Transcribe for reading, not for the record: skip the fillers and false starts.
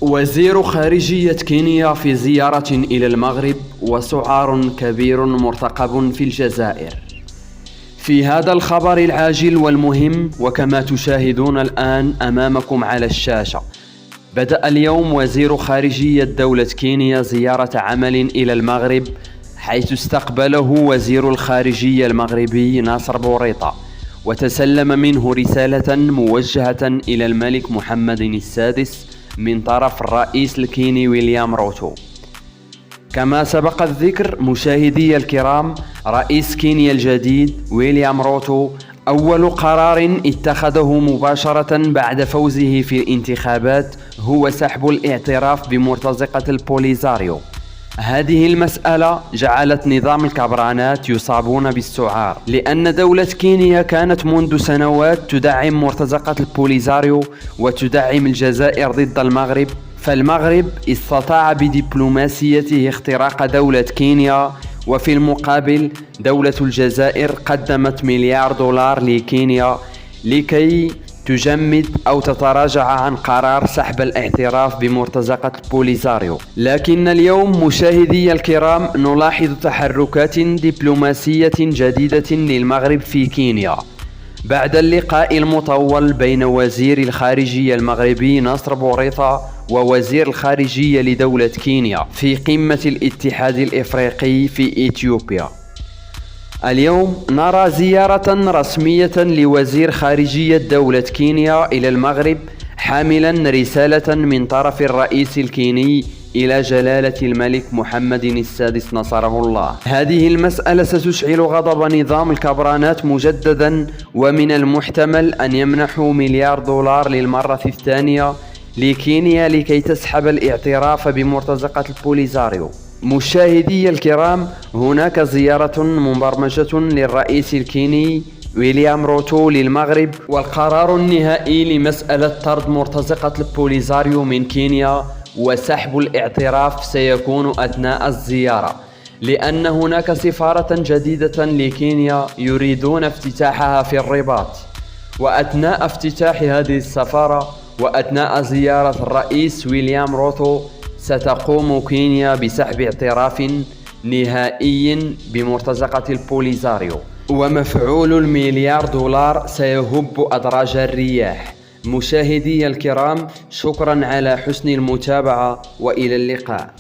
وزير خارجية كينيا في زيارة إلى المغرب وسعار كبير مرتقب في الجزائر. في هذا الخبر العاجل والمهم وكما تشاهدون الآن أمامكم على الشاشة، بدأ اليوم وزير خارجية دولة كينيا زيارة عمل إلى المغرب، حيث استقبله وزير الخارجية المغربي ناصر بوريطة، وتسلم منه رسالة موجهة إلى الملك محمد السادس من طرف الرئيس الكيني ويليام روتو. كما سبق الذكر مشاهدي الكرام، رئيس كينيا الجديد ويليام روتو أول قرار اتخذه مباشرة بعد فوزه في الانتخابات هو سحب الاعتراف بمرتزقة البوليزاريو. هذه المسألة جعلت نظام الكبرانات يصابون بالسعار، لأن دولة كينيا كانت منذ سنوات تدعم مرتزقة البوليزاريو وتدعم الجزائر ضد المغرب، فالمغرب استطاع بدبلوماسيته اختراق دولة كينيا، وفي المقابل دولة الجزائر قدمت $1,000,000,000 لكينيا لكي تجمد أو تتراجع عن قرار سحب الاعتراف بمرتزقة البوليزاريو. لكن اليوم مشاهدي الكرام نلاحظ تحركات دبلوماسية جديدة للمغرب في كينيا بعد اللقاء المطول بين وزير الخارجية المغربي ناصر بوريطة ووزير الخارجية لدولة كينيا في قمة الاتحاد الإفريقي في إثيوبيا. اليوم نرى زيارة رسمية لوزير خارجية دولة كينيا إلى المغرب حاملا رسالة من طرف الرئيس الكيني إلى جلالة الملك محمد السادس نصره الله. هذه المسألة ستشعل غضب نظام الكبرانات مجددا، ومن المحتمل أن يمنحوا $1,000,000,000 للمرة الثانية لكينيا لكي تسحب الاعتراف بمرتزقة البوليزاريو. مشاهدي الكرام، هناك زيارة مبرمجة للرئيس الكيني ويليام روتو للمغرب، والقرار النهائي لمسألة طرد مرتزقة البوليزاريو من كينيا وسحب الاعتراف سيكون أثناء الزيارة، لأن هناك سفارة جديدة لكينيا يريدون افتتاحها في الرباط، وأثناء افتتاح هذه السفارة وأثناء زيارة الرئيس ويليام روتو ستقوم كينيا بسحب اعتراف نهائي بمرتزقة البوليزاريو، ومفعول $1,000,000,000 سيهب أدراج الرياح. مشاهدي الكرام، شكرا على حسن المتابعة وإلى اللقاء.